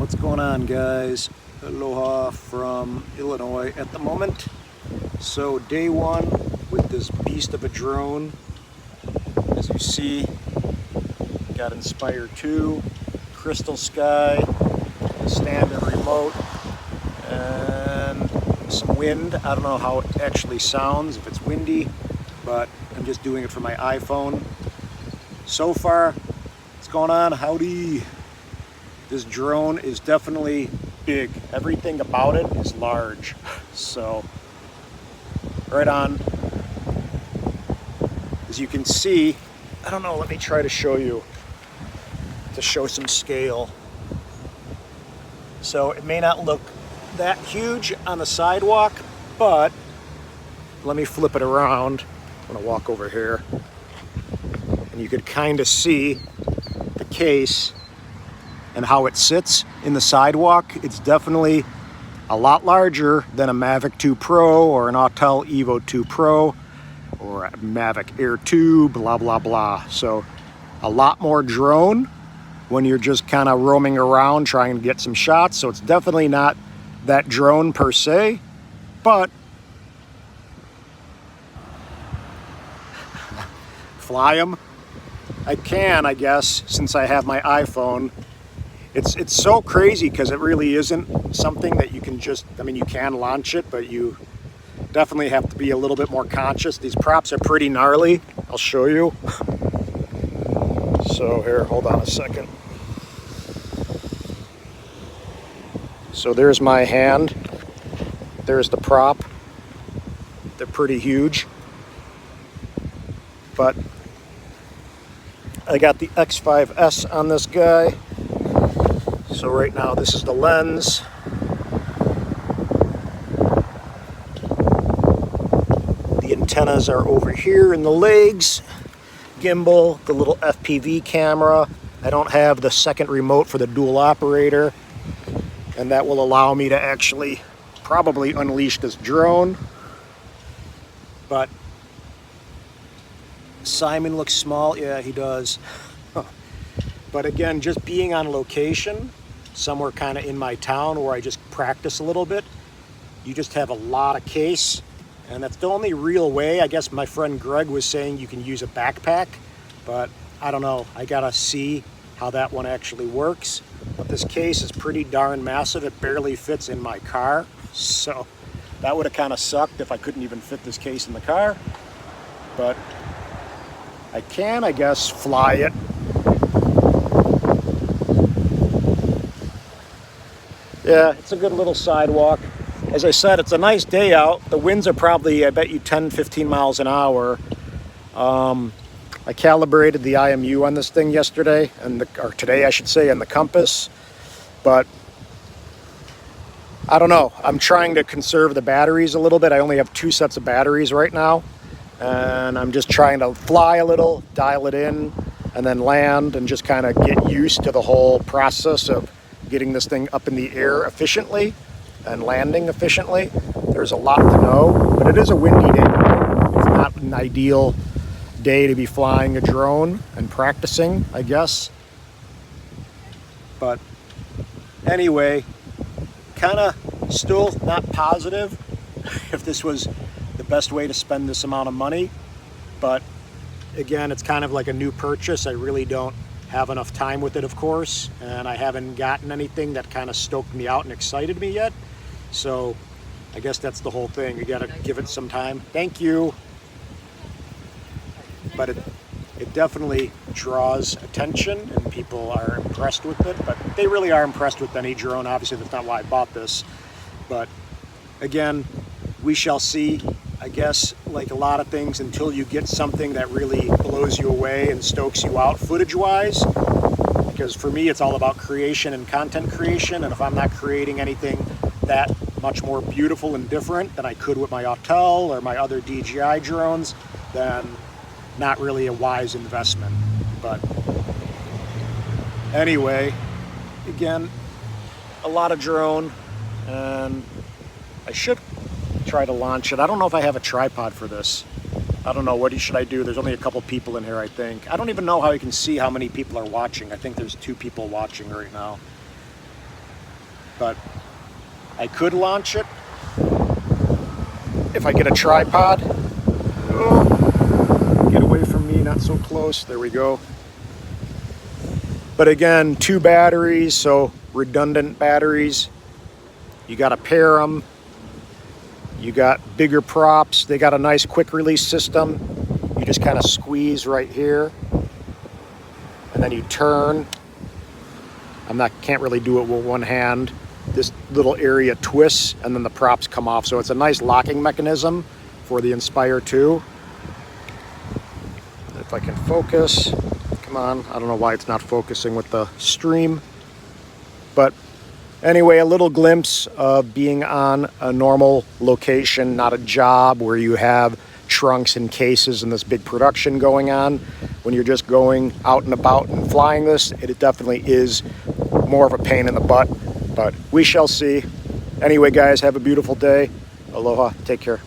What's going on, guys? Aloha from Illinois at the moment. So day one with this beast of a drone. As you see, got Inspire 2, crystal sky, a standard remote, and some wind. I don't know how it actually sounds, if it's windy, but I'm just doing it for my iPhone. So far, what's going on? Howdy! This drone is definitely big. Everything about it is large. So, right on. As you can see, I don't know, let me try to show you, to show some scale. So it may not look that huge on the sidewalk, but let me flip it around. I'm gonna walk over here. And you could kind of see the case and how it sits in the sidewalk. It's definitely a lot larger than a Mavic 2 Pro or an Autel Evo 2 Pro or a Mavic Air 2, blah, blah, blah. So a lot more drone when you're just kind of roaming around trying to get some shots. So it's definitely not that drone per se, but fly them. I can, I guess, since I have my iPhone. It's so crazy because it really isn't something that you can just, I mean, you can launch it, but you definitely have to be a little bit more conscious. These props are pretty gnarly. I'll show you. So here, hold on a second. So there's my hand. There's the prop. They're pretty huge. But I got the X5S on this guy. So right now this is the lens. The antennas are over here in the legs. Gimbal, the little FPV camera. I don't have the second remote for the dual operator, and that will allow me to actually probably unleash this drone. But Simon looks small. Yeah, he does. But again, just being on location somewhere kind of in my town where I just practice a little bit, you just have a lot of case, and that's the only real way. I guess my friend Greg was saying you can use a backpack, but I don't know. I gotta see how that one actually works. But this case is pretty darn massive. It barely fits in my car, so that would have kind of sucked if I couldn't even fit this case in the car. But I can, I guess, fly it. Yeah, it's a good little sidewalk. As I said, it's a nice day out. The winds are probably, I bet you, 10, 15 miles an hour. I calibrated the IMU on this thing yesterday, or today I should say, and the compass. But I don't know. I'm trying to conserve the batteries a little bit. I only have 2 sets of batteries right now. And I'm just trying to fly a little, dial it in, and then land, and just kind of get used to the whole process of getting this thing up in the air efficiently and landing efficiently. There's a lot to know, but it is a windy day. It's not an ideal day to be flying a drone and practicing, I guess. But anyway, kind of still not positive if this was the best way to spend this amount of money. But again, it's kind of like a new purchase. I really don't have enough time with it, of course, and I haven't gotten anything that kind of stoked me out and excited me yet. So I guess that's the whole thing. You gotta give it some time. Thank you. But it definitely draws attention and people are impressed with it, but they really are impressed with any drone. Obviously, that's not why I bought this. But again, we shall see. I guess, like a lot of things, until you get something that really blows you away and stokes you out footage-wise, because for me, it's all about creation and content creation, and if I'm not creating anything that much more beautiful and different than I could with my Autel or my other DJI drones, then not really a wise investment. But anyway, again, a lot of drone, and I should try to launch it. I don't know if I have a tripod for this. I don't know, what should I do? There's only a couple people in here, I think. I don't even know how you can see how many people are watching. I think there's 2 people watching right now. but I could launch it if I get a tripod. Oh, get away from me, not so close. There we go. But again, 2 batteries, so redundant batteries. You got to pair them. You got bigger props. They got a nice quick release system. You just kind of squeeze right here, and then you turn. Can't really do it with one hand. This little area twists, and then the props come off. So it's a nice locking mechanism for the Inspire 2. If I can focus, come on. I don't know why it's not focusing with the stream, but anyway, a little glimpse of being on a normal location, not a job where you have trunks and cases and this big production going on. When you're just going out and about and flying this, it definitely is more of a pain in the butt, but we shall see. Anyway, guys, have a beautiful day. Aloha. Take care.